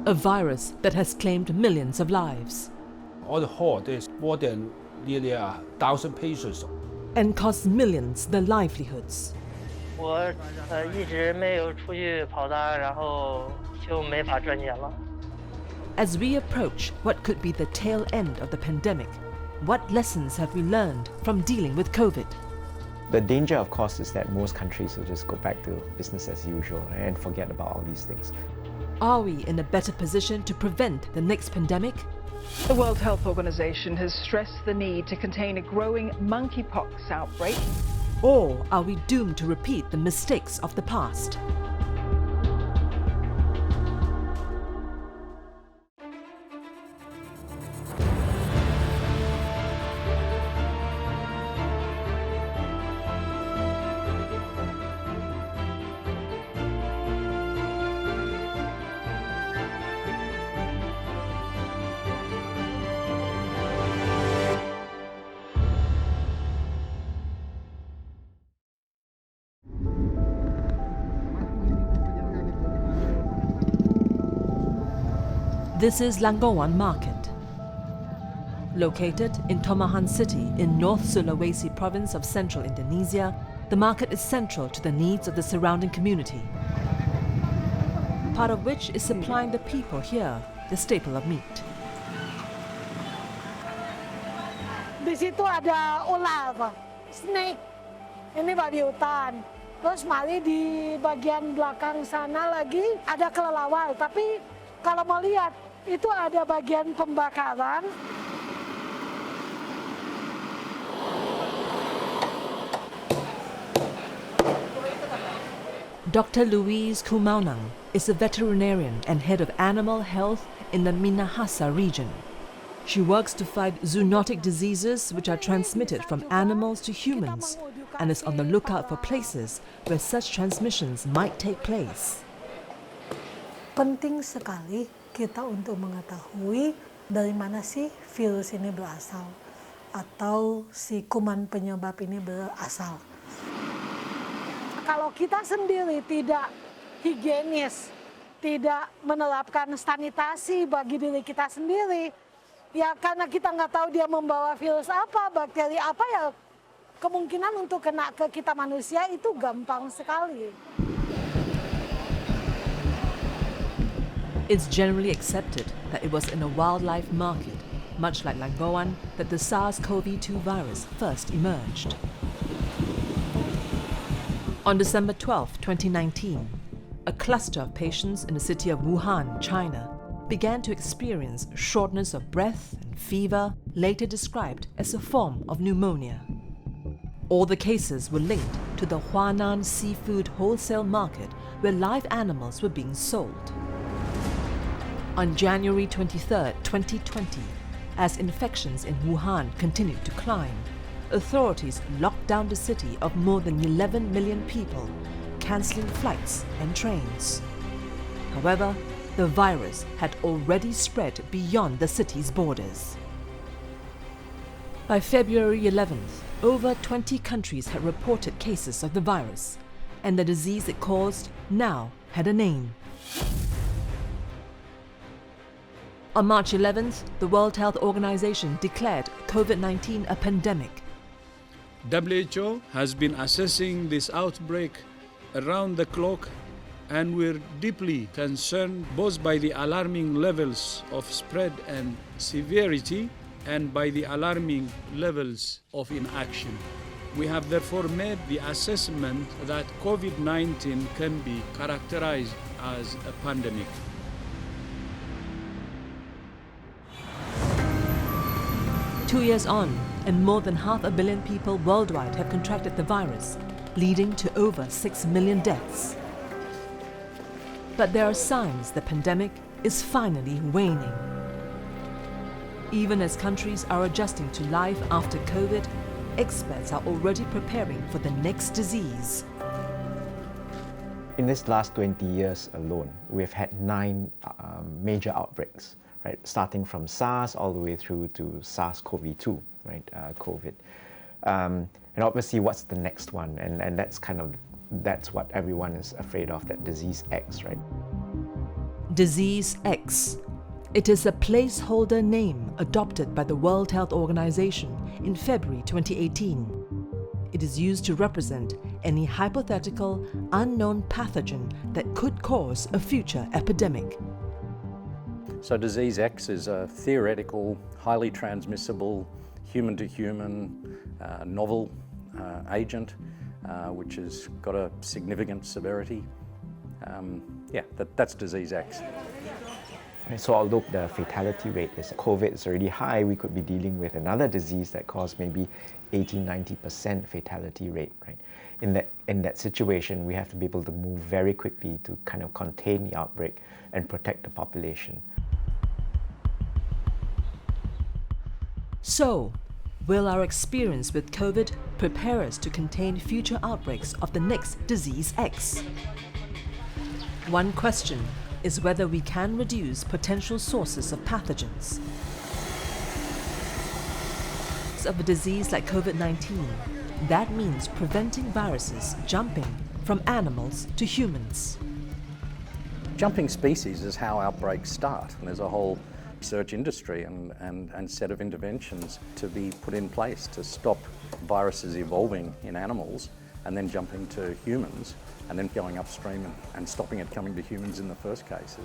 a virus that has claimed millions of lives. On the whole, there's more than nearly 1,000 patients. And cost millions their livelihoods. 我一直没有出去跑单，然后就没法赚钱了。 As we approach what could be the tail end of the pandemic, what lessons have we learned from dealing with COVID? The danger, of course, is that most countries will just go back to business as usual and forget about all these things. Are we in a better position to prevent the next pandemic? The World Health Organization has stressed the need to contain a growing monkeypox outbreak. Or are we doomed to repeat the mistakes of the past? This is Langkawan Market. Located in Tomahan City in North Sulawesi province of central Indonesia, the market is central to the needs of the surrounding community, part of which is supplying the people here the staple of meat. Di situ ada ular, snake. Ini babi hutan. Terus mari di bagian belakang sana lagi ada kelelawar, tapi kalau mau lihat itu ada bagian pembakaran. Dr. Louise Kumaunang is a veterinarian and head of animal health in the Minahasa region. She works to fight zoonotic diseases which are transmitted from animals to humans and is on the lookout for places where such transmissions might take place. Penting sekali kita untuk mengetahui dari mana sih virus ini berasal atau si kuman penyebab ini berasal. Kalau kita sendiri tidak higienis, tidak menerapkan sanitasi bagi diri kita sendiri, ya karena kita nggak tahu dia membawa virus apa, bakteri apa, ya kemungkinan untuk kena ke kita manusia itu gampang sekali. It's generally accepted that it was in a wildlife market, much like Langkawan, that the SARS-CoV-2 virus first emerged. On December 12, 2019, a cluster of patients in the city of Wuhan, China, began to experience shortness of breath and fever, later described as a form of pneumonia. All the cases were linked to the Huanan seafood wholesale market where live animals were being sold. On January 23, 2020, as infections in Wuhan continued to climb, authorities locked down the city of more than 11 million people, cancelling flights and trains. However, the virus had already spread beyond the city's borders. By February 11th, over 20 countries had reported cases of the virus, and the disease it caused now had a name. On March 11th, the World Health Organization declared COVID-19 a pandemic. WHO has been assessing this outbreak around the clock, and we're deeply concerned both by the alarming levels of spread and severity and by the alarming levels of inaction. We have therefore made the assessment that COVID-19 can be characterized as a pandemic. Two years on, and more than 500 million people worldwide have contracted the virus, leading to over 6 million deaths. But there are signs the pandemic is finally waning. Even as countries are adjusting to life after COVID, experts are already preparing for the next disease. In this last 20 years alone, we've had 9 major outbreaks, right? Starting from SARS all the way through to SARS-CoV-2, right? COVID. And obviously, what's the next one? And that's what everyone is afraid of, that disease X, right? Disease X. It is a placeholder name adopted by the World Health Organization in February 2018. It is used to represent any hypothetical, unknown pathogen that could cause a future epidemic. So disease X is a theoretical, highly transmissible, human-to-human, novel agent, which has got a significant severity. That's disease X. So although the fatality rate is COVID is already high, we could be dealing with another disease that caused maybe 80-90% fatality rate, right? In that situation, we have to be able to move very quickly to kind of contain the outbreak and protect the population. So, will our experience with COVID prepare us to contain future outbreaks of the next disease X? One question is whether we can reduce potential sources of pathogens. Of a disease like COVID-19, that means preventing viruses jumping from animals to humans. Jumping species is how outbreaks start, and there's a whole research industry and set of interventions to be put in place to stop viruses evolving in animals and then jumping to humans and then going upstream and stopping it coming to humans in the first case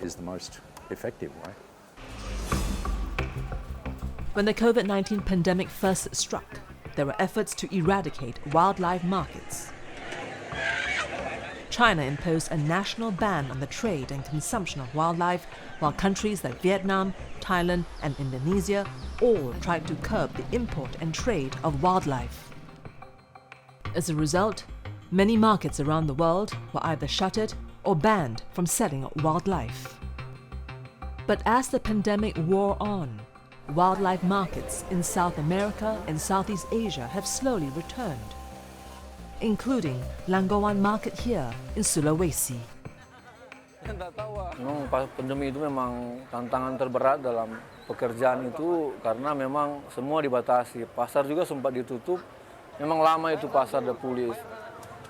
is the most effective way. When the COVID-19 pandemic first struck, there were efforts to eradicate wildlife markets. China imposed a national ban on the trade and consumption of wildlife, while countries like Vietnam, Thailand, and Indonesia all tried to curb the import and trade of wildlife. As a result, many markets around the world were either shuttered or banned from selling wildlife. But as the pandemic wore on, wildlife markets in South America and Southeast Asia have slowly returned, including Langgawan Market here in Sulawesi. Memang pandemi itu memang tantangan terberat dalam pekerjaan itu karena memang semua dibatasi. Pasar juga sempat ditutup. Memang lama itu pasar udah pulih.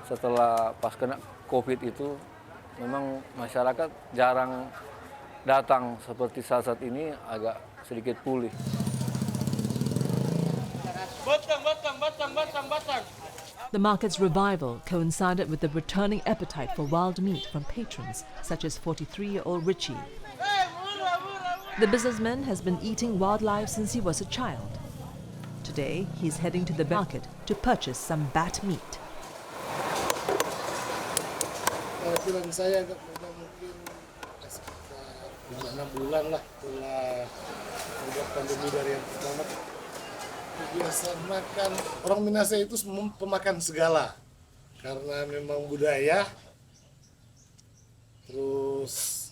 Setelah pas kena COVID itu, memang masyarakat jarang datang seperti saat ini agak sedikit pulih. The market's revival coincided with the returning appetite for wild meat from patrons such as 43-year-old Richie. The businessman has been eating wildlife since he was a child. Today, he's heading to the market to purchase some bat meat. Penghasilan saya mungkin sekitar 6 bulan lah setelah pandemi dari yang pertama. Biasa makan, orang Minahasa itu pemakan segala karena memang budaya. Terus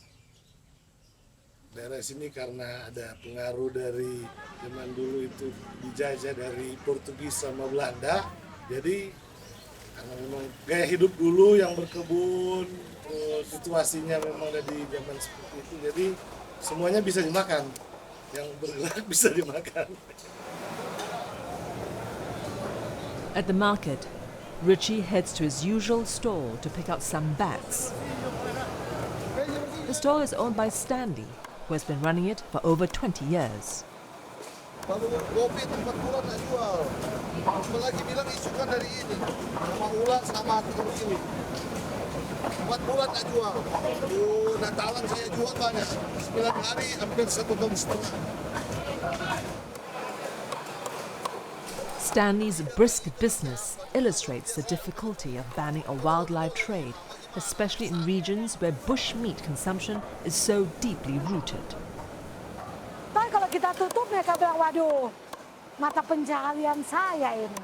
daerah sini karena ada pengaruh dari zaman dulu itu dijajah dari Portugis sama Belanda, jadi karena memang gaya hidup dulu yang berkebun, terus situasinya memang ada di zaman seperti itu, jadi semuanya bisa dimakan, yang bergerak bisa dimakan. At the market, Richie heads to his usual stall to pick out some bats. The stall is owned by Stanley, who has been running it for over 20 years. Kalau kopi 4 bulan tak jual, apalagi bilang isukan dari ini, sama ulat sama ini. 4 bulan tak jual. Natalan saya jual banyak, 9 hari hampir 1 tahun setengah. Stanley's brisk business illustrates the difficulty of banning a wildlife trade, especially in regions where bush meat consumption is so deeply rooted. Tapi kalau kita tutup mereka bilang, waduh, mata pencaharian saya ini.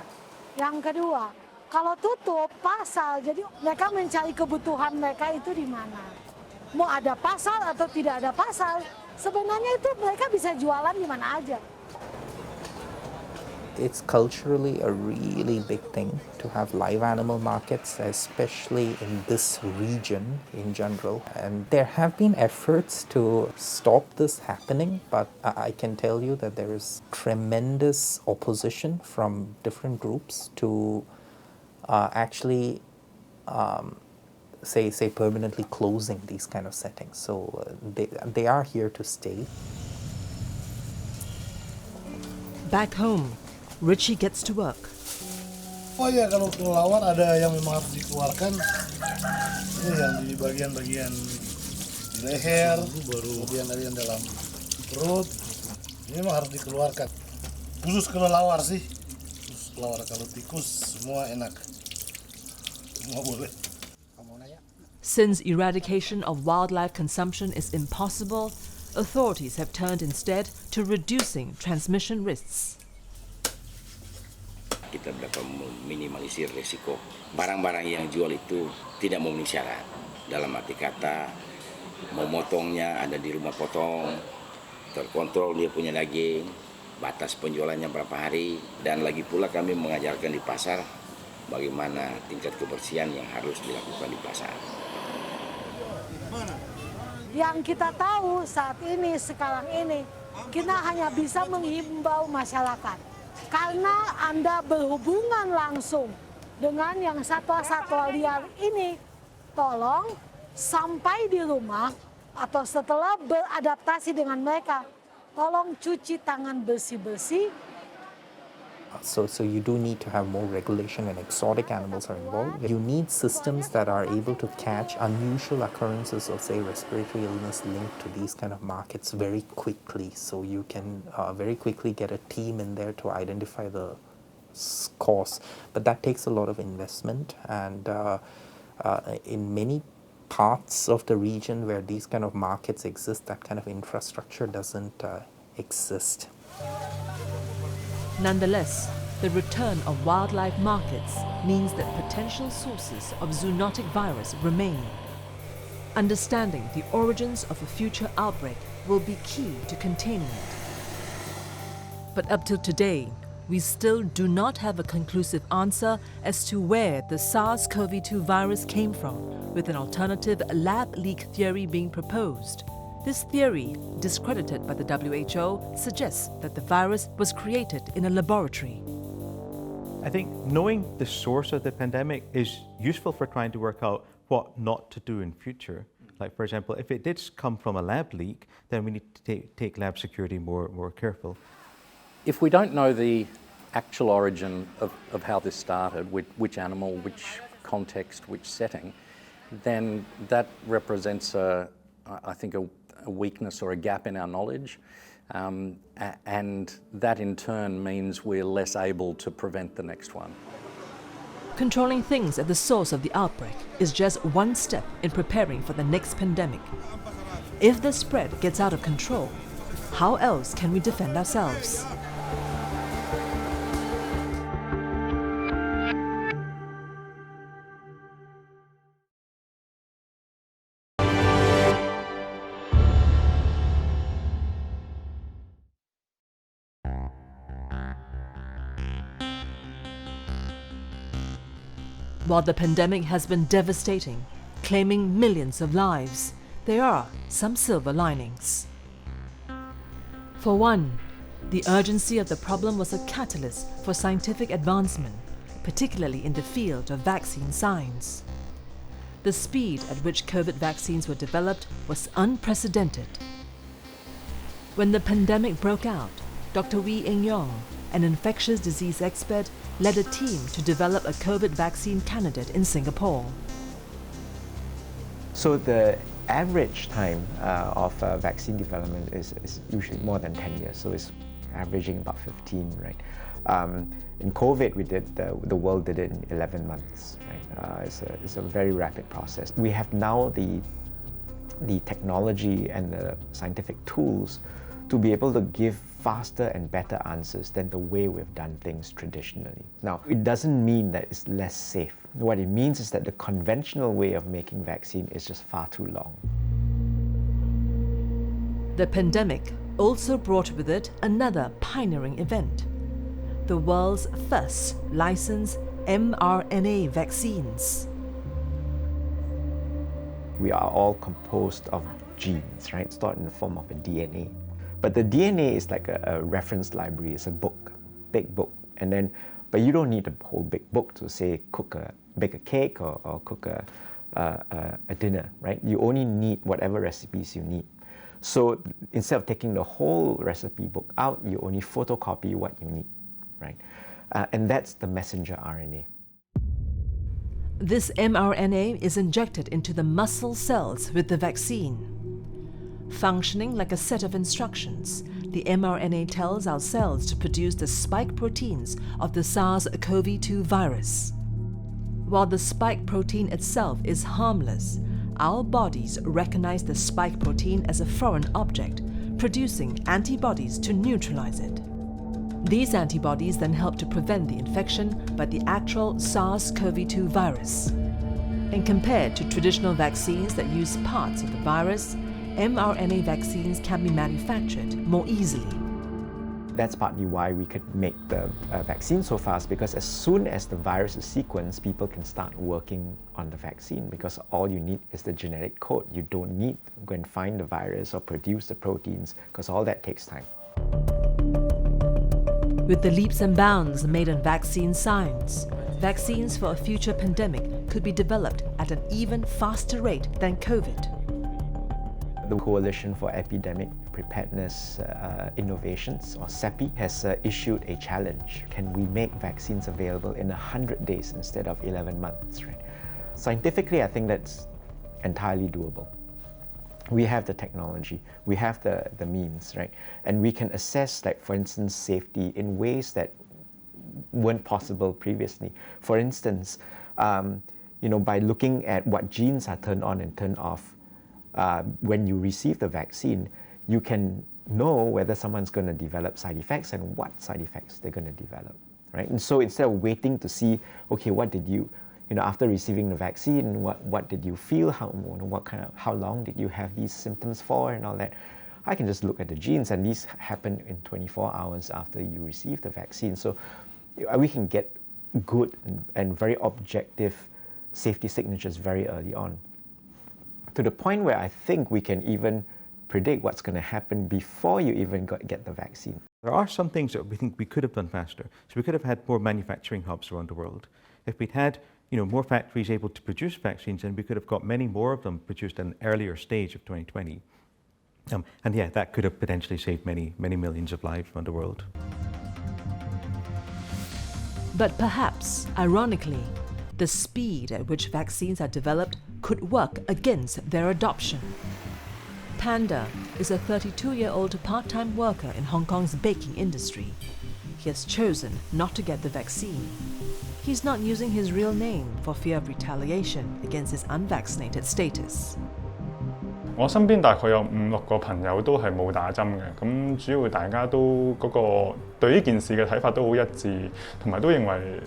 Yang kedua, kalau tutup pasar, jadi mereka mencari kebutuhan mereka itu di mana. Mau ada pasar atau tidak ada pasar, sebenarnya itu mereka bisa jualan di mana aja. It's culturally a really big thing to have live animal markets, especially in this region in general. And there have been efforts to stop this happening, but I can tell you that there is tremendous opposition from different groups to actually say permanently closing these kind of settings. So they are here to stay. Back home, Richie gets to work. Oh ya, kalau kelelawar ada yang memang harus dikeluarkan. Ini yang di bagian-bagian leher, kemudian ada yang dalam perut. Ini memang harus dikeluarkan. Khusus kelelawar sih. Khusus kelelawar, kalau tikus semua enak. Semua boleh. Since eradication of wildlife consumption is impossible, authorities have turned instead to reducing transmission risks. Kita dapat meminimalisir risiko. Barang-barang yang jual itu tidak memenuhi syarat. Dalam arti kata, mau motongnya ada di rumah potong, terkontrol dia punya daging, batas penjualannya berapa hari, dan lagi pula kami mengajarkan di pasar bagaimana tingkat kebersihan yang harus dilakukan di pasar. Yang kita tahu saat ini, sekarang ini, kita hanya bisa menghimbau masyarakat. Karena Anda berhubungan langsung dengan yang satwa-satwa liar ini, tolong sampai di rumah atau setelah beradaptasi dengan mereka, tolong cuci tangan bersih-bersih. So you do need to have more regulation when exotic animals are involved. You need systems that are able to catch unusual occurrences of, say, respiratory illness linked to these kind of markets very quickly. So you can very quickly get a team in there to identify the cause. But that takes a lot of investment, and in many parts of the region where these kind of markets exist, that kind of infrastructure doesn't exist. Nonetheless, the return of wildlife markets means that potential sources of zoonotic virus remain. Understanding the origins of a future outbreak will be key to containing it. But up till today, we still do not have a conclusive answer as to where the SARS-CoV-2 virus came from, with an alternative lab leak theory being proposed. This theory, discredited by the WHO, suggests that the virus was created in a laboratory. I think knowing the source of the pandemic is useful for trying to work out what not to do in future. Like, for example, if it did come from a lab leak, then we need to take lab security more careful. If we don't know the actual origin of how this started, which animal, which context, which setting, then that represents I think a weakness or a gap in our knowledge, and that in turn means we're less able to prevent the next one. Controlling things at the source of the outbreak is just one step in preparing for the next pandemic. If the spread gets out of control, how else can we defend ourselves? While the pandemic has been devastating, claiming millions of lives, there are some silver linings. For one, the urgency of the problem was a catalyst for scientific advancement, particularly in the field of vaccine science. The speed at which COVID vaccines were developed was unprecedented. When the pandemic broke out, Dr. Wee Eng-yong, an infectious disease expert, led a team to develop a COVID vaccine candidate in Singapore. So the average time of vaccine development is usually more than 10 years, so it's averaging about 15, right? In COVID, the world did it in 11 months, right? It's a very rapid process. We have now the technology and the scientific tools to be able to give faster and better answers than the way we've done things traditionally. Now, it doesn't mean that it's less safe. What it means is that the conventional way of making vaccine is just far too long. The pandemic also brought with it another pioneering event: the world's first licensed mRNA vaccines. We are all composed of genes, right? Stored in the form of a DNA. But the DNA is like a reference library. It's a book, big book. But you don't need a whole big book to say bake a cake or cook a dinner, right? You only need whatever recipes you need. So instead of taking the whole recipe book out, you only photocopy what you need, right? And that's the messenger RNA. This mRNA is injected into the muscle cells with the vaccine. Functioning like a set of instructions, the mRNA tells our cells to produce the spike proteins of the SARS-CoV-2 virus. While the spike protein itself is harmless, our bodies recognize the spike protein as a foreign object, producing antibodies to neutralize it. These antibodies then help to prevent the infection by the actual SARS-CoV-2 virus. And compared to traditional vaccines that use parts of the virus, mRNA vaccines can be manufactured more easily. That's partly why we could make the vaccine so fast, because as soon as the virus is sequenced, people can start working on the vaccine, because all you need is the genetic code. You don't need to go and find the virus or produce the proteins, because all that takes time. With the leaps and bounds made in vaccine science, vaccines for a future pandemic could be developed at an even faster rate than COVID. The Coalition for Epidemic Preparedness Innovations, or CEPI, has issued a challenge. Can we make vaccines available in 100 days instead of 11 months? Right? Scientifically, I think that's entirely doable. We have the technology, we have the means, right? And we can assess, like, for instance, safety in ways that weren't possible previously. For instance, by looking at what genes are turned on and turned off when you receive the vaccine, you can know whether someone's going to develop side effects and what side effects they're going to develop, right? And so instead of waiting to see, okay, what did you, after receiving the vaccine, what did you feel? How long did you have these symptoms for and all that? I can just look at the genes, and these happen in 24 hours after you receive the vaccine. So we can get good and very objective safety signatures very early on, to the point where I think we can even predict what's going to happen before you even get the vaccine. There are some things that we think we could have done faster. So we could have had more manufacturing hubs around the world. If we'd had more factories able to produce vaccines, then we could have got many more of them produced at an earlier stage of 2020. And yeah, that could have potentially saved many, many millions of lives around the world. But perhaps, ironically, the speed at which vaccines are developed could work against their adoption. Panda is a 32-year-old part-time worker in Hong Kong's baking industry. He has chosen not to get the vaccine. He's not using his real name for fear of retaliation against his unvaccinated status. 我身邊大概有5-6個朋友都係冇打針嘅，咁主要大家都嗰個對呢件事嘅睇法都好一致，同埋都認為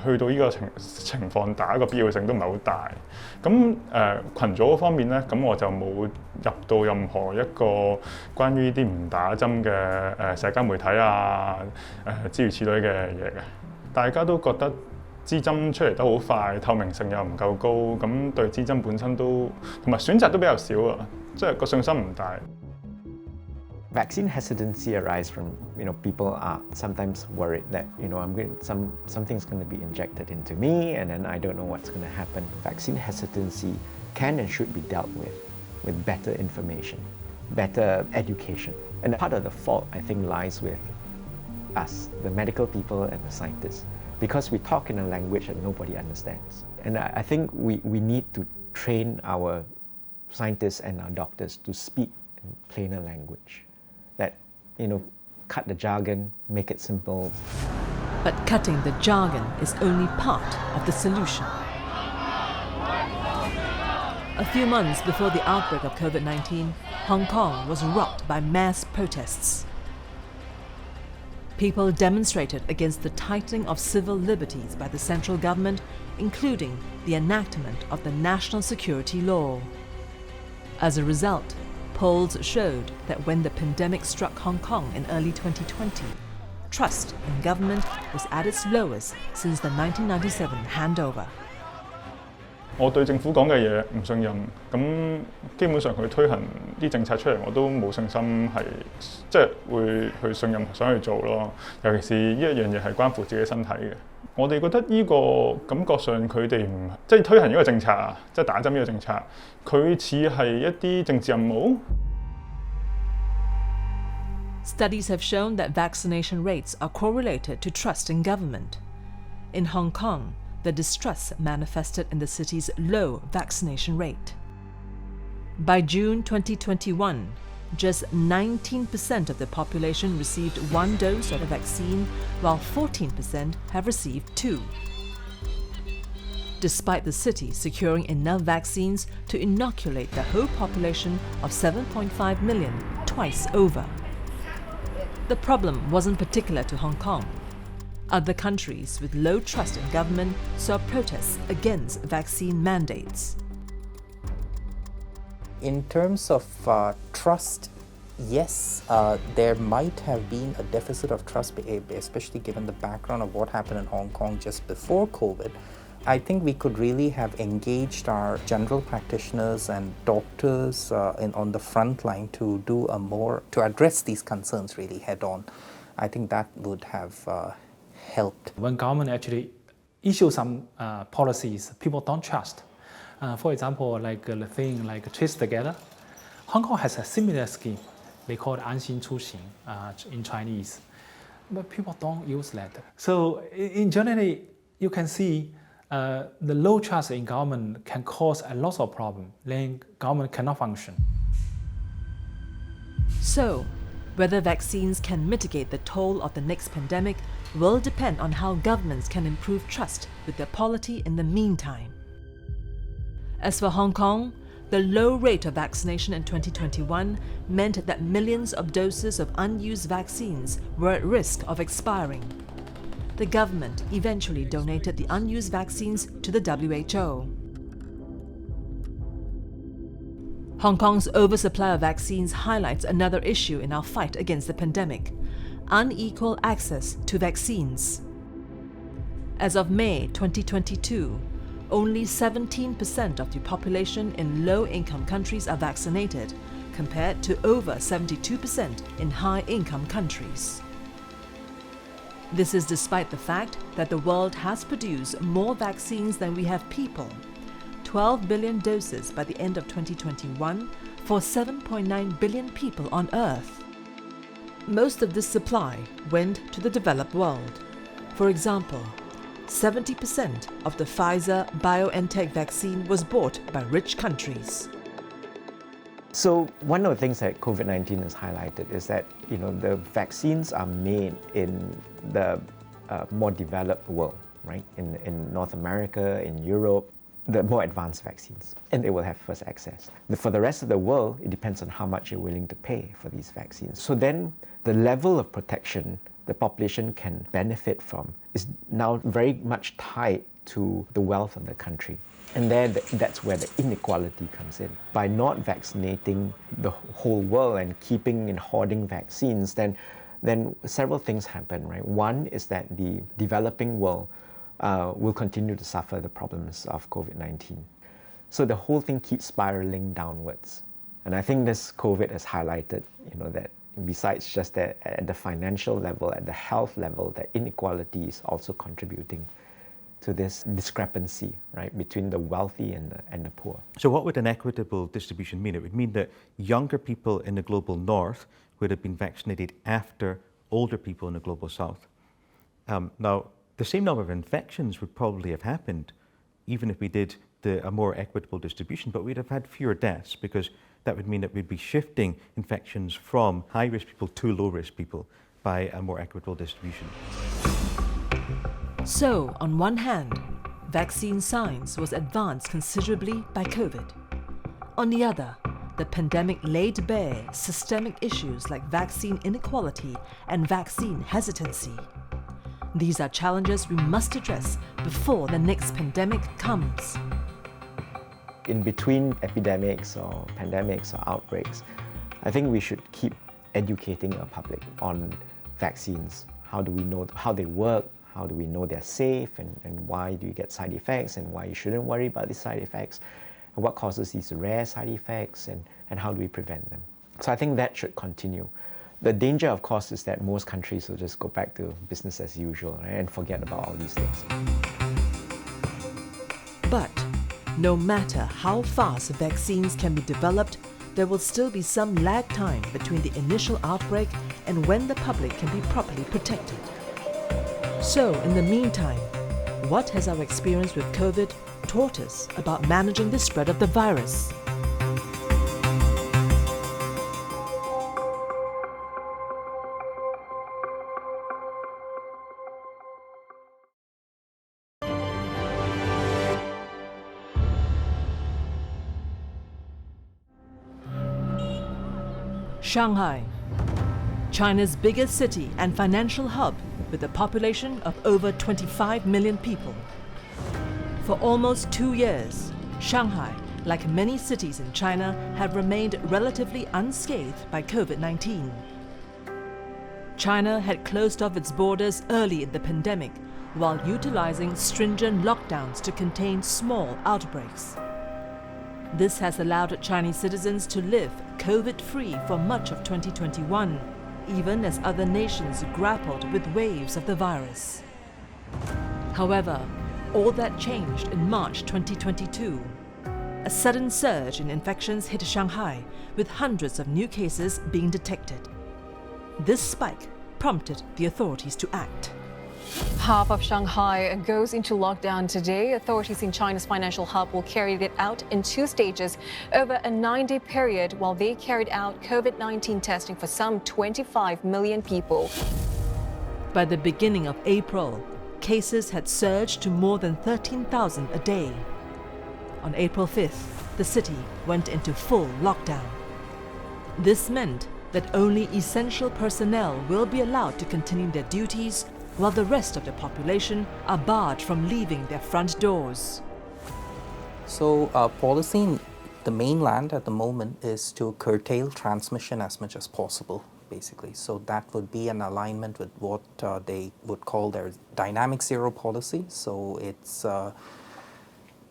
去到呢個情況打個必要性都唔係好大。咁群組嗰方面咧，咁我就冇入到任何一個關於啲唔打針嘅社交媒體啊諸如此類嘅嘢嘅。大家都覺得支針出嚟得好快，透明性又唔夠高，咁對支針本身都同埋選擇都比較少啊，即係個信心唔大。Vaccine hesitancy arises from, people are sometimes worried that, something's going to be injected into me and then I don't know what's going to happen. Vaccine hesitancy can and should be dealt with better information, better education. And part of the fault, I think, lies with us, the medical people and the scientists, because we talk in a language that nobody understands. And I think we need to train our scientists and our doctors to speak in plainer language. That, cut the jargon, make it simple. But cutting the jargon is only part of the solution. A few months before the outbreak of COVID-19, Hong Kong was rocked by mass protests. People demonstrated against the tightening of civil liberties by the central government, including the enactment of the National Security Law. As a result, polls showed that when the pandemic struck Hong Kong in early 2020, trust in government was at its lowest since the 1997 handover. 我對政府講嘅嘢唔信任，咁基本上佢推行啲政策出嚟，我都冇信心係即係會去信任想去做咯。尤其是呢一樣嘢係關乎自己身體嘅。我哋覺得呢個感覺上佢哋唔即係推行呢個政策啊，即係打針呢個政策，佢似係一啲政治任務。Studies have shown that vaccination rates are correlated to trust in government. In Hong Kong, the distrust manifested in the city's low vaccination rate. By June 2021, just 19% of the population received one dose of the vaccine, while 14% have received two. Despite the city securing enough vaccines to inoculate the whole population of 7.5 million twice over. The problem wasn't particular to Hong Kong. Other countries with low trust in government saw protests against vaccine mandates. In terms of trust, yes, there might have been a deficit of trust, especially given the background of what happened in Hong Kong just before COVID. I think we could really have engaged our general practitioners and doctors on the front line to do to address these concerns really head on. I think that would have helped. When government actually issue some policies people don't trust, for example, like the thing like Trace Together, Hong Kong has a similar scheme. They call it 安心出行 in Chinese, but people don't use that. So in generally, you can see the low trust in government can cause a lot of problems. Then government cannot function. So, whether vaccines can mitigate the toll of the next pandemic will depend on how governments can improve trust with their polity in the meantime. As for Hong Kong, the low rate of vaccination in 2021 meant that millions of doses of unused vaccines were at risk of expiring. The government eventually donated the unused vaccines to the WHO. Hong Kong's oversupply of vaccines highlights another issue in our fight against the pandemic: unequal access to vaccines. As of May 2022, only 17% of the population in low-income countries are vaccinated, compared to over 72% in high-income countries. This is despite the fact that the world has produced more vaccines than we have people, 12 billion doses by the end of 2021 for 7.9 billion people on Earth. Most of this supply went to the developed world. For example, 70% of the Pfizer-BioNTech vaccine was bought by rich countries. So one of the things that COVID-19 has highlighted is that the vaccines are made in the more developed world, right? In North America, in Europe, the more advanced vaccines, and they will have first access. For the rest of the world, it depends on how much you're willing to pay for these vaccines. So then the level of protection the population can benefit from is now very much tied to the wealth of the country. And that's where the inequality comes in. By not vaccinating the whole world and keeping and hoarding vaccines, then several things happen, right? One is that the developing world will continue to suffer the problems of COVID-19. So the whole thing keeps spiraling downwards. And I think this COVID has highlighted, that besides just that at the financial level, at the health level, that inequality is also contributing to this discrepancy, right, between the wealthy and the poor. So what would an equitable distribution mean? It would mean that younger people in the global north would have been vaccinated after older people in the global south. Now, the same number of infections would probably have happened even if we did a more equitable distribution, but we'd have had fewer deaths, because that would mean that we'd be shifting infections from high-risk people to low-risk people by a more equitable distribution. So, on one hand, vaccine science was advanced considerably by COVID. On the other, the pandemic laid bare systemic issues like vaccine inequality and vaccine hesitancy. These are challenges we must address before the next pandemic comes. In between epidemics or pandemics or outbreaks, I think we should keep educating our public on vaccines. How do we know how they work? How do we know they're safe? And why do you get side effects? And why you shouldn't worry about these side effects? And what causes these rare side effects? And how do we prevent them? So I think that should continue. The danger, of course, is that most countries will just go back to business as usual, right, and forget about all these things. But no matter how fast vaccines can be developed, there will still be some lag time between the initial outbreak and when the public can be properly protected. So, in the meantime, what has our experience with COVID taught us about managing the spread of the virus? Shanghai, China's biggest city and financial hub with a population of over 25 million people. For almost 2 years, Shanghai, like many cities in China, have remained relatively unscathed by COVID-19. China had closed off its borders early in the pandemic while utilizing stringent lockdowns to contain small outbreaks. This has allowed Chinese citizens to live COVID-free for much of 2021, even as other nations grappled with waves of the virus. However, all that changed in March 2022. A sudden surge in infections hit Shanghai, with hundreds of new cases being detected. This spike prompted the authorities to act. Half of Shanghai goes into lockdown today. Authorities in China's financial hub will carry it out in 2 stages over a 9-day period while they carried out COVID-19 testing for some 25 million people. By the beginning of April, cases had surged to more than 13,000 a day. On April 5th, the city went into full lockdown. This meant that only essential personnel will be allowed to continue their duties while the rest of the population are barred from leaving their front doors. So our policy in the mainland at the moment is to curtail transmission as much as possible, basically. So that would be an alignment with what they would call their dynamic zero policy. So it's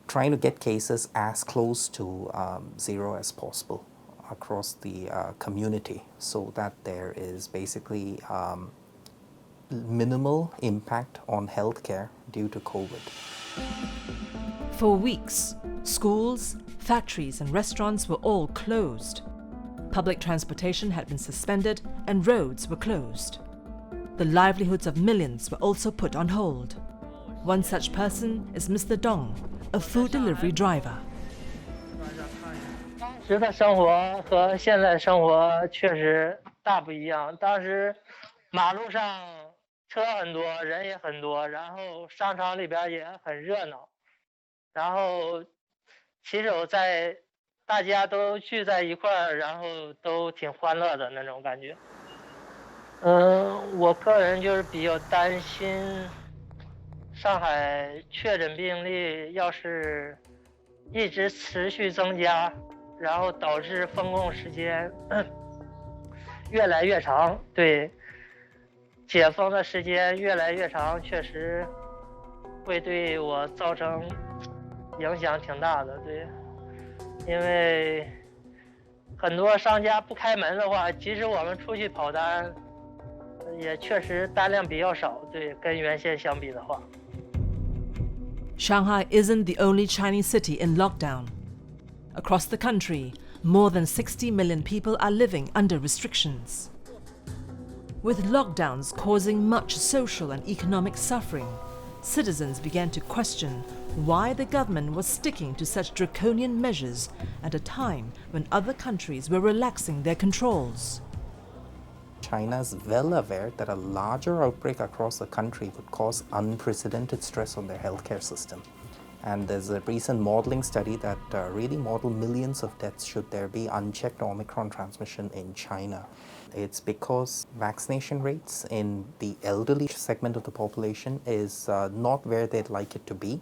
trying to get cases as close to zero as possible across the community so that there is basically minimal impact on healthcare due to COVID. For weeks, schools, factories and restaurants were all closed. Public transportation had been suspended and roads were closed. The livelihoods of millions were also put on hold. One such person is Mr. Dong, a food delivery driver. 当时的生活和现在生活确实大不一样。当时马路上车很多，人也很多，然后商场里边也很热闹，然后骑手在大家都聚在一块儿，然后都挺欢乐的那种感觉。我个人就是比较担心上海确诊病例要是一直持续增加，然后导致封控时间越来越长，对。解封的时间越来越长，确实会对我造成影响挺大的，对。因为很多商家不开门的话，即使我们出去跑单，也确实单量比较少，对，跟原先相比的话。Shanghai isn't the only Chinese city in lockdown. Across the country, more than 60 million people are living under restrictions. With lockdowns causing much social and economic suffering, citizens began to question why the government was sticking to such draconian measures at a time when other countries were relaxing their controls. China is well aware that a larger outbreak across the country would cause unprecedented stress on their healthcare system. And there's a recent modeling study that really modeled millions of deaths should there be unchecked Omicron transmission in China. It's because vaccination rates in the elderly segment of the population is not where they'd like it to be.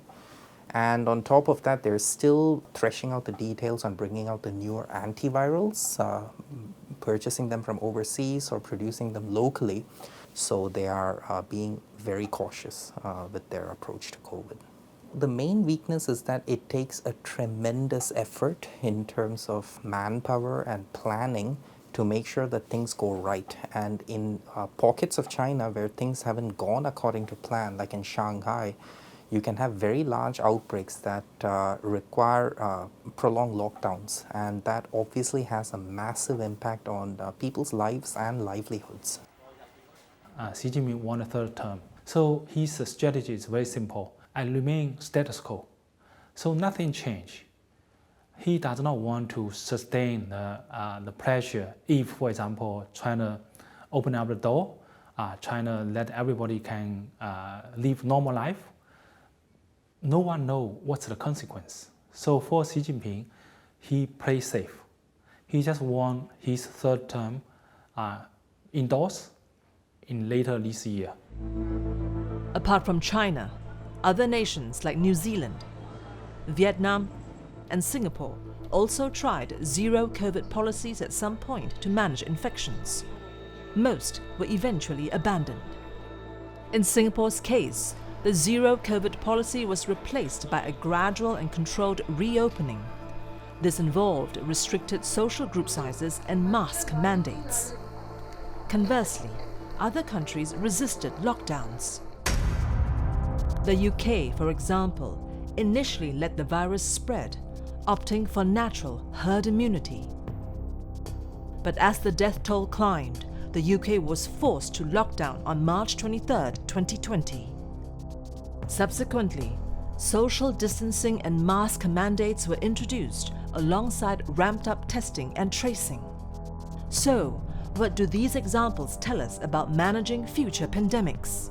And on top of that, they're still threshing out the details on bringing out the newer antivirals, purchasing them from overseas or producing them locally. So they are being very cautious with their approach to COVID. The main weakness is that it takes a tremendous effort in terms of manpower and planning to make sure that things go right. And in pockets of China where things haven't gone according to plan, like in Shanghai, you can have very large outbreaks that require prolonged lockdowns, and that obviously has a massive impact on people's lives and livelihoods. Xi Jinping won a third term. So his strategy is very simple. I remain status quo. So nothing changed. He does not want to sustain the pressure if, for example, China open up the door, China let everybody can live normal life. No one knows what's the consequence. So for Xi Jinping, he plays safe. He just won his third term indoors in later this year. Apart from China, other nations like New Zealand, Vietnam, and Singapore also tried zero COVID policies at some point to manage infections. Most were eventually abandoned. In Singapore's case, the zero COVID policy was replaced by a gradual and controlled reopening. This involved restricted social group sizes and mask mandates. Conversely, other countries resisted lockdowns. The UK, for example, initially let the virus spread, opting for natural herd immunity. But as the death toll climbed, the UK was forced to lock down on March 23, 2020. Subsequently, social distancing and mask mandates were introduced alongside ramped-up testing and tracing. So, what do these examples tell us about managing future pandemics?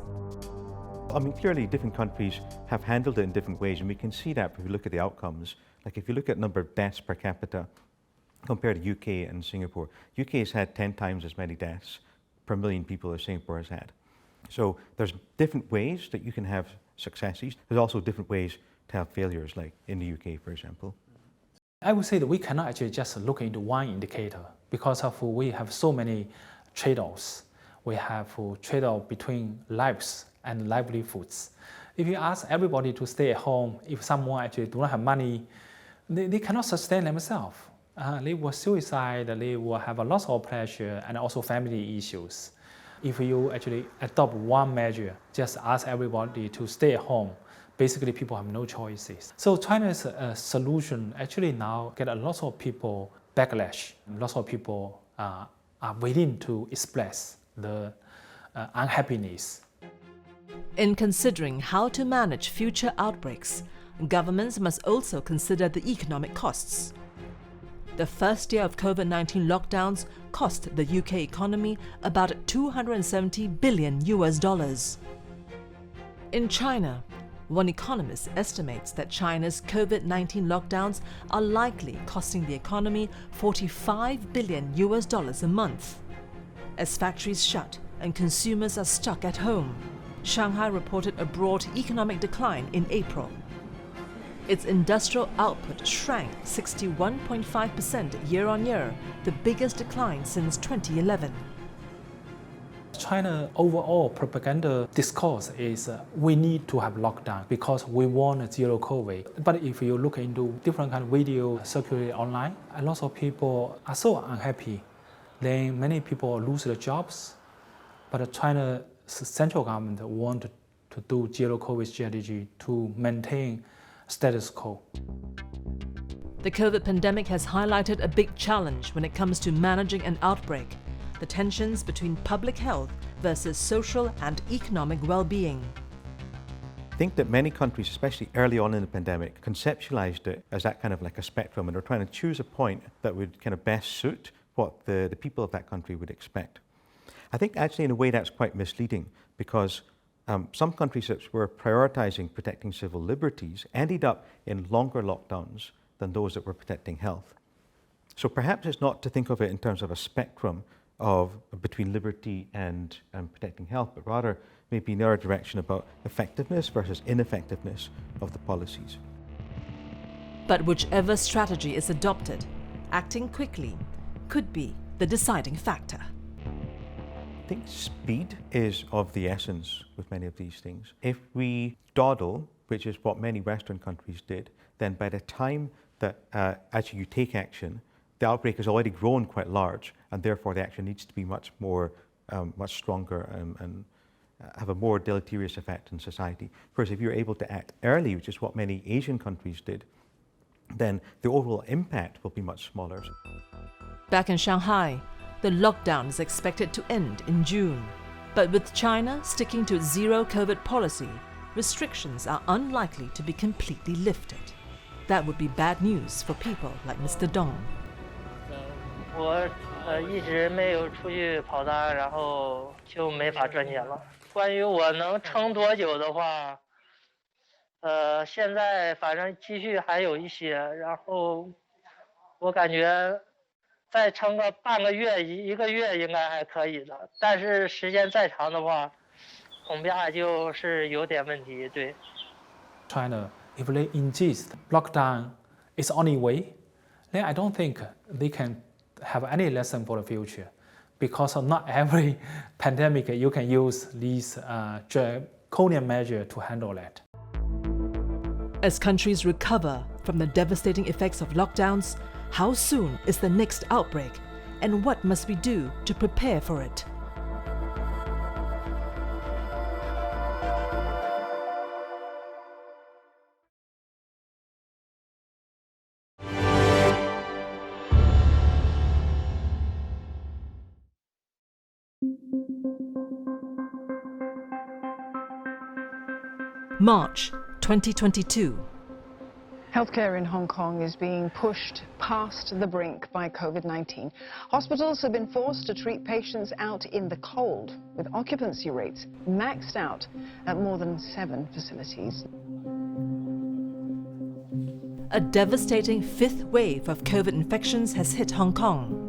I mean, clearly different countries have handled it in different ways, and we can see that if we look at the outcomes. Like if you look at number of deaths per capita compared to UK and Singapore, UK has had 10 times as many deaths per million people as Singapore has had. So there's different ways that you can have successes. There's also different ways to have failures, like in the UK, for example. I would say that we cannot actually just look into one indicator because we have so many trade-offs. We have trade-off between lives and livelihoods. If you ask everybody to stay at home, if someone actually do not have money, they cannot sustain themselves. They will suicide, they will have a lot of pressure and also family issues. If you actually adopt one measure, just ask everybody to stay at home, basically people have no choices. So China's solution actually now get a lot of people backlash. Lots of people are willing to express the unhappiness. In considering how to manage future outbreaks, governments must also consider the economic costs. The first year of COVID-19 lockdowns cost the UK economy about $270 billion. In China, one economist estimates that China's COVID-19 lockdowns are likely costing the economy $45 billion a month. As factories shut and consumers are stuck at home, Shanghai reported a broad economic decline in April. Its industrial output shrank 61.5% year-on-year, the biggest decline since 2011. China overall propaganda discourse is we need to have lockdown because we want zero COVID. But if you look into different kind of video circulated online, a lot of people are so unhappy. Then many people lose their jobs. But China's central government want to do zero COVID strategy to maintain status quo. The COVID pandemic has highlighted a big challenge when it comes to managing an outbreak: the tensions between public health versus social and economic well-being. I think that many countries, especially early on in the pandemic, conceptualized it as that kind of like a spectrum, and they're trying to choose a point that would kind of best suit what the people of that country would expect. I think actually in a way that's quite misleading, because some countries that were prioritizing protecting civil liberties ended up in longer lockdowns than those that were protecting health. So perhaps it's not to think of it in terms of a spectrum between liberty and protecting health, but rather maybe in the other direction about effectiveness versus ineffectiveness of the policies. But whichever strategy is adopted, acting quickly could be the deciding factor. I think speed is of the essence with many of these things. If we dawdle, which is what many Western countries did, then by the time that actually you take action, the outbreak has already grown quite large, and therefore the action needs to be much stronger and have a more deleterious effect in society. Whereas if you're able to act early, which is what many Asian countries did, then the overall impact will be much smaller. Back in Shanghai, the lockdown is expected to end in June. But with China sticking to its zero COVID policy, restrictions are unlikely to be completely lifted. That would be bad news for people like Mr. Dong. 我一直没有出去跑单，然后就没法赚钱了。关于我能撑多久的话，现在反正积蓄还有一些，然后我感觉再撑个半个月、一个月应该还可以的。但是时间再长的话，恐怕就是有点问题。对。China, if they insist lockdown is only way, then I don't think they can have any lesson for the future, because not every pandemic you can use these draconian measures to handle it. As countries recover from the devastating effects of lockdowns, how soon is the next outbreak, and what must we do to prepare for it? March 2022. Healthcare in Hong Kong is being pushed past the brink by COVID-19. Hospitals have been forced to treat patients out in the cold, with occupancy rates maxed out at more than 7 facilities. A devastating fifth wave of COVID infections has hit Hong Kong.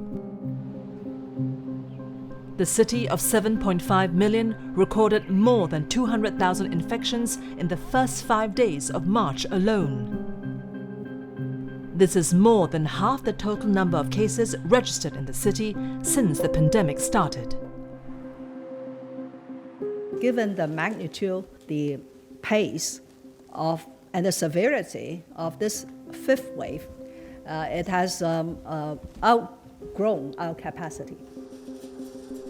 The city of 7.5 million recorded more than 200,000 infections in the first 5 days of March alone. This is more than half the total number of cases registered in the city since the pandemic started. Given the magnitude, the pace of and the severity of this fifth wave, it has outgrown our capacity.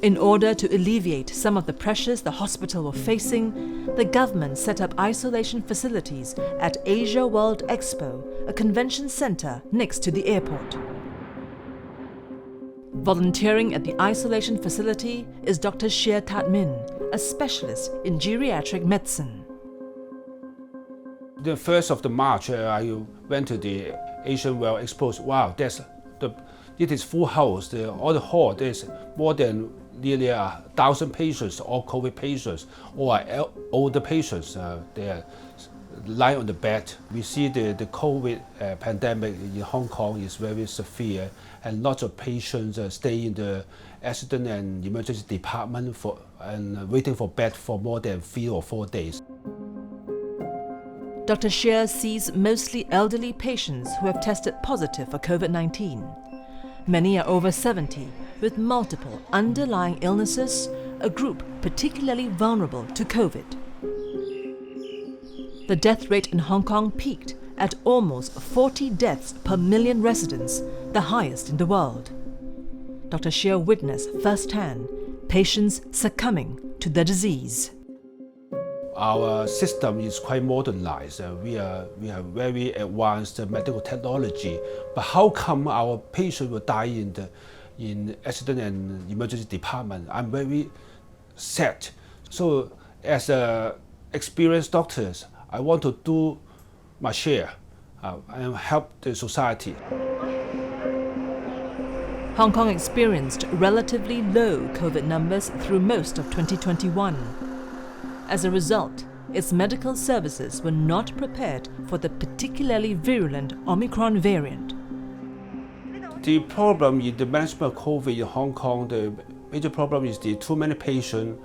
In order to alleviate some of the pressures the hospital were facing, the government set up isolation facilities at Asia World Expo, a convention center next to the airport. Volunteering at the isolation facility is Dr. Xie Tat-min, a specialist in geriatric medicine. The 1st of March, I went to the Asian World Expo. Wow, it is full house. All the hall, there's more than nearly 1,000 patients, all COVID patients, or older patients. They are lying on the bed. We see the COVID pandemic in Hong Kong is very severe, and lots of patients stay in the accident and emergency department and waiting for bed for more than 3 or 4 days. Dr. Xie sees mostly elderly patients who have tested positive for COVID-19. Many are over 70 with multiple underlying illnesses, a group particularly vulnerable to COVID. The death rate in Hong Kong peaked at almost 40 deaths per million residents, the highest in the world. Dr. Xie witnessed firsthand patients succumbing to the disease. Our system is quite modernized. We have very advanced medical technology. But how come our patients will die in accident and emergency department? I'm very sad. So as experienced doctors, I want to do my share and help the society. Hong Kong experienced relatively low COVID numbers through most of 2021. As a result, its medical services were not prepared for the particularly virulent Omicron variant. The problem in the management of COVID in Hong Kong, the major problem is the too many patients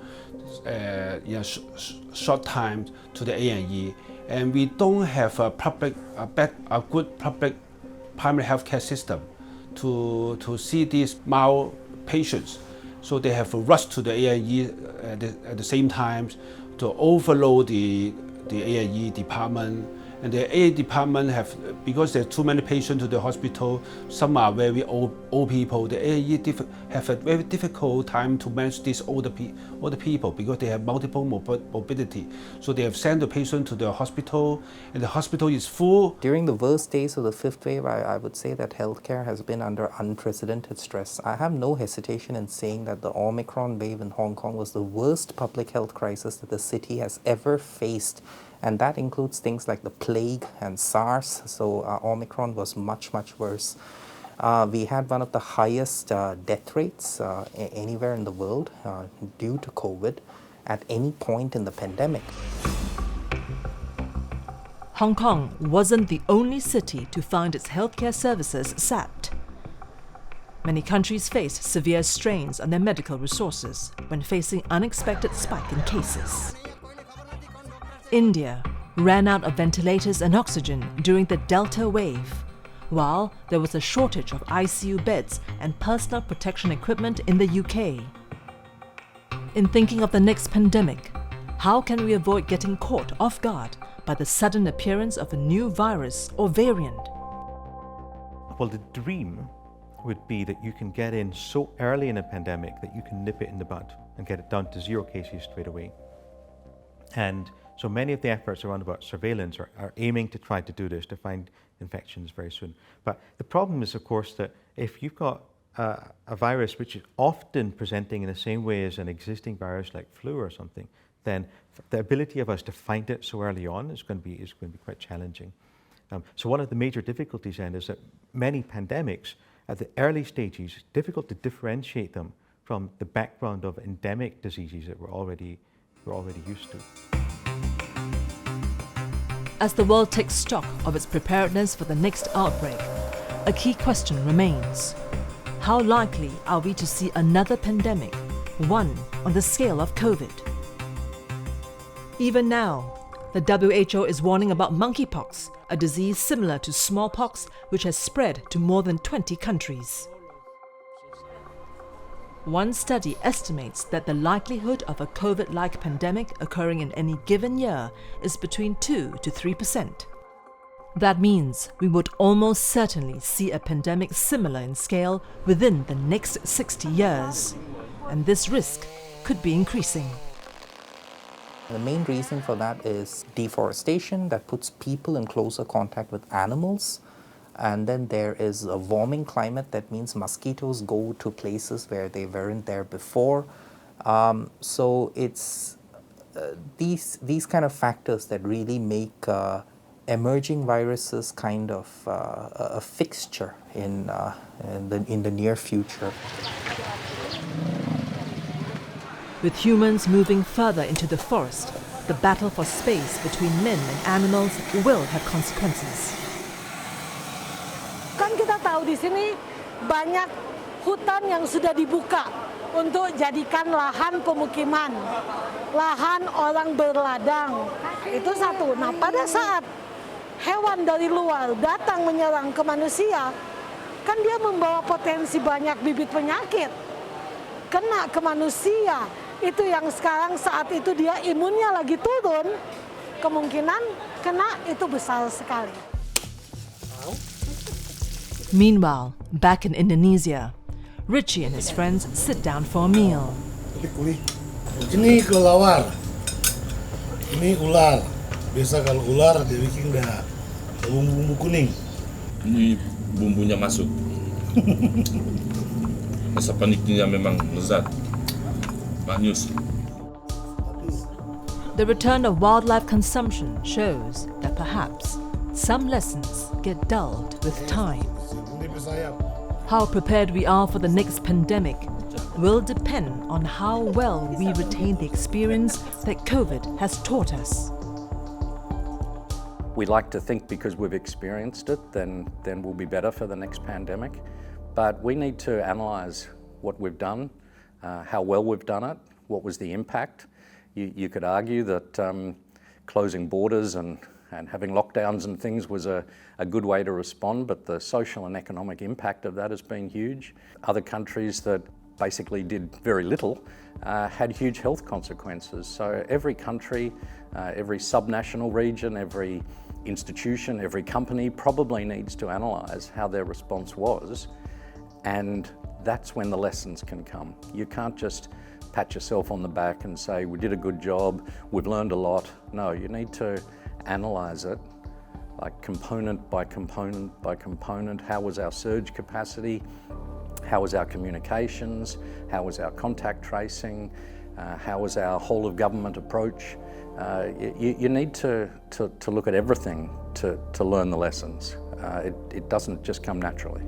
in a short time to the A&E, and we don't have a good public primary health care system to see these mild patients. So they have to rush to the A&E at the same time to overload the A&E department And the AA department because there are too many patients to the hospital, some are very old people, the AA have a very difficult time to manage these older people because they have multiple morbidity. So they have sent the patient to the hospital, and the hospital is full. During the worst days of the fifth wave, I would say that healthcare has been under unprecedented stress. I have no hesitation in saying that the Omicron wave in Hong Kong was the worst public health crisis that the city has ever faced. And that includes things like the plague and SARS, so Omicron was much, much worse. We had one of the highest death rates anywhere in the world due to COVID at any point in the pandemic. Hong Kong wasn't the only city to find its healthcare services sapped. Many countries faced severe strains on their medical resources when facing unexpected spike in cases. India ran out of ventilators and oxygen during the Delta wave, while there was a shortage of ICU beds and personal protection equipment in the UK. In thinking of the next pandemic, how can we avoid getting caught off guard by the sudden appearance of a new virus or variant? Well, the dream would be that you can get in so early in a pandemic that you can nip it in the bud and get it down to 0 cases straight away. And so many of the efforts around about surveillance are aiming to try to do this, to find infections very soon. But the problem is, of course, that if you've got a virus which is often presenting in the same way as an existing virus like flu or something, then the ability of us to find it so early on is going to be quite challenging. So one of the major difficulties then is that many pandemics at the early stages, it's difficult to differentiate them from the background of endemic diseases that we're already used to. As the world takes stock of its preparedness for the next outbreak, a key question remains. How likely are we to see another pandemic, one on the scale of COVID? Even now, the WHO is warning about monkeypox, a disease similar to smallpox which has spread to more than 20 countries. One study estimates that the likelihood of a COVID-like pandemic occurring in any given year is between 2 to 3%. That means we would almost certainly see a pandemic similar in scale within the next 60 years, and this risk could be increasing. The main reason for that is deforestation that puts people in closer contact with animals. And then there is a warming climate that means mosquitoes go to places where they weren't there before. So it's these kind of factors that really make emerging viruses kind of a fixture in the near future. With humans moving further into the forest, the battle for space between men and animals will have consequences. Kan kita tahu di sini banyak hutan yang sudah dibuka untuk jadikan lahan pemukiman, lahan orang berladang. Itu satu. Nah, pada saat hewan dari luar datang menyerang ke manusia, kan dia membawa potensi banyak bibit penyakit. Kena ke manusia, itu yang sekarang saat itu dia imunnya lagi turun, kemungkinan kena itu besar sekali. Meanwhile, back in Indonesia, Richie and his friends sit down for a meal. Ini kelelawar, ini ular. Biasa kalau ular dia bikin dah bumbu kuning. Ini bumbunya masuk. Rasa paniknya memang lezat, manis. The return of wildlife consumption shows that perhaps some lessons get dulled with time. How prepared we are for the next pandemic will depend on how well we retain the experience that COVID has taught us. We like to think because we've experienced it, then we'll be better for the next pandemic. But we need to analyse what we've done, how well we've done it, what was the impact. You could argue that closing borders and having lockdowns and things was a good way to respond, but the social and economic impact of that has been huge. Other countries that basically did very little had huge health consequences. So every country, every subnational region, every institution, every company probably needs to analyse how their response was, and that's when the lessons can come. You can't just pat yourself on the back and say, we did a good job, we've learned a lot. No, you need to analyse it, like component by component by component. How was our surge capacity? How was our communications? How was our contact tracing? How was our whole of government approach? You need to look at everything to learn the lessons. It doesn't just come naturally.